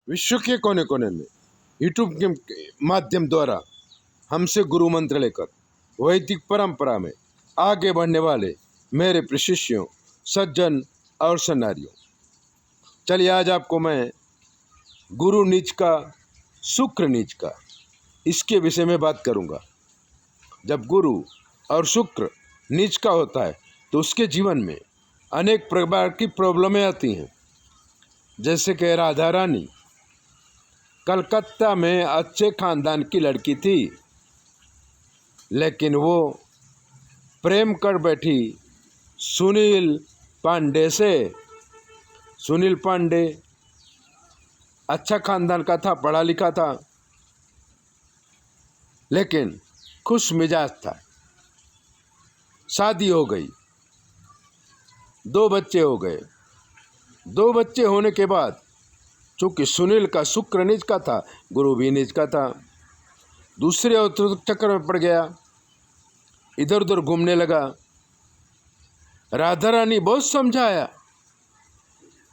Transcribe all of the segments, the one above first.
विश्व के कोने कोने में यूट्यूब के माध्यम द्वारा हमसे गुरु मंत्र लेकर वैदिक परंपरा में आगे बढ़ने वाले मेरे प्रशिष्यों, सज्जन और सन्नारियों, चलिए आज आपको मैं गुरु नीच का, शुक्र नीच का, इसके विषय में बात करूंगा। जब गुरु और शुक्र नीच का होता है तो उसके जीवन में अनेक प्रकार की प्रॉब्लमें आती हैं। जैसे कि राधा रानी कलकत्ता में अच्छे खानदान की लड़की थी, लेकिन वो प्रेम कर बैठी सुनील पांडे से। सुनील पांडे अच्छा खानदान का था, पढ़ा लिखा था, लेकिन खुश मिजाज था। शादी हो गई, 2 बच्चे हो गए। 2 बच्चे होने के बाद चूंकि सुनील का शुक्र नीच का था, गुरु भी नीच का था, दूसरे और चक्कर में पड़ गया, इधर उधर घूमने लगा। राधा रानी बहुत समझाया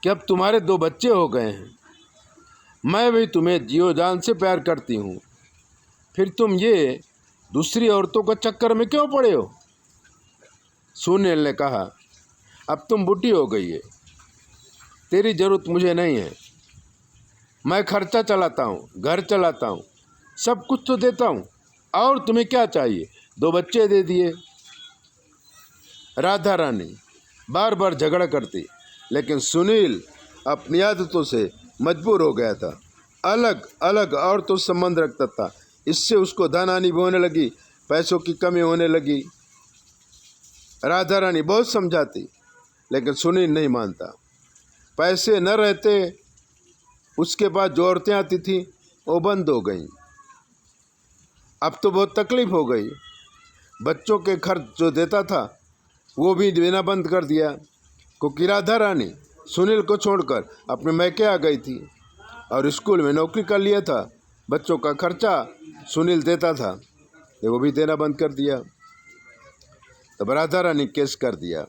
कि अब तुम्हारे 2 बच्चे हो गए हैं, मैं भी तुम्हें जियो जान से प्यार करती हूँ, फिर तुम ये दूसरी औरतों के चक्कर में क्यों पड़े हो। सुनील ने कहा, अब तुम बूढ़ी हो गई है, तेरी ज़रूरत मुझे नहीं है, मैं खर्चा चलाता हूँ, घर चलाता हूँ, सब कुछ तो देता हूँ, और तुम्हें क्या चाहिए। 2 बच्चे दे दिए। राधा रानी बार बार झगड़ा करती, लेकिन सुनील अपनी आदतों से मजबूर हो गया था, अलग अलग औरतों से संबंध रखता था। इससे उसको धन हानि भी होने लगी, पैसों की कमी होने लगी। राधा रानी बहुत समझाती, लेकिन सुनील नहीं मानता। पैसे न रहते, उसके बाद जो औरतें आती थी वो बंद हो गई। अब तो बहुत तकलीफ हो गई। बच्चों के खर्च जो देता था वो भी देना बंद कर दिया, क्योंकि राधा रानी सुनील को छोड़कर अपने मैके आ गई थी और स्कूल में नौकरी कर लिया था। बच्चों का खर्चा सुनील देता था, वो भी देना बंद कर दिया। तब राधा रानी केस कर दिया,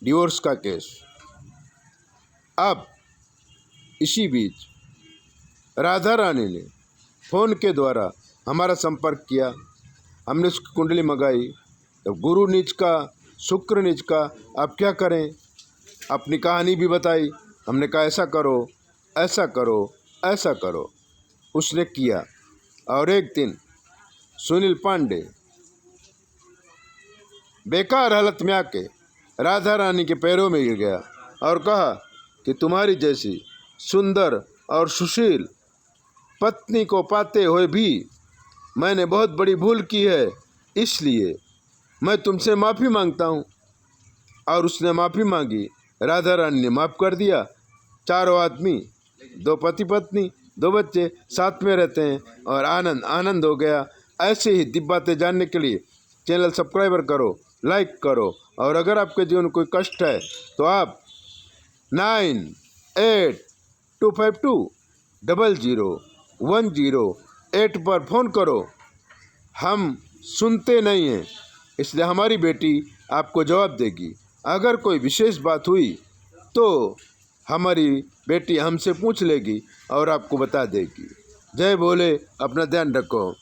डिवोर्स का केस। अब इसी बीच राधा रानी ने फ़ोन के द्वारा हमारा संपर्क किया, हमने उसकी कुंडली मंगाई। तब गुरु नीच का, शुक्र नीच का, आप क्या करें, अपनी कहानी भी बताई। हमने कहा ऐसा करो, ऐसा करो, ऐसा करो। उसने किया और एक दिन सुनील पांडे बेकार हालत में आके राधा रानी के पैरों में गिर गया और कहा कि तुम्हारी जैसी सुंदर और सुशील पत्नी को पाते हुए भी मैंने बहुत बड़ी भूल की है, इसलिए मैं तुमसे माफ़ी मांगता हूँ। और उसने माफ़ी मांगी, राधा रानी ने माफ़ कर दिया। 4 आदमी, 2 पति पत्नी, 2 बच्चे साथ में रहते हैं और आनंद आनंद हो गया। ऐसे ही दिव्य बातें जानने के लिए चैनल सब्सक्राइबर करो, लाइक करो, और अगर आपके जीवन में कोई कष्ट है तो आप 9825200108 पर फ़ोन करो। हम सुनते नहीं हैं, इसलिए हमारी बेटी आपको जवाब देगी। अगर कोई विशेष बात हुई तो हमारी बेटी हमसे पूछ लेगी और आपको बता देगी। जय भोले, अपना ध्यान रखो।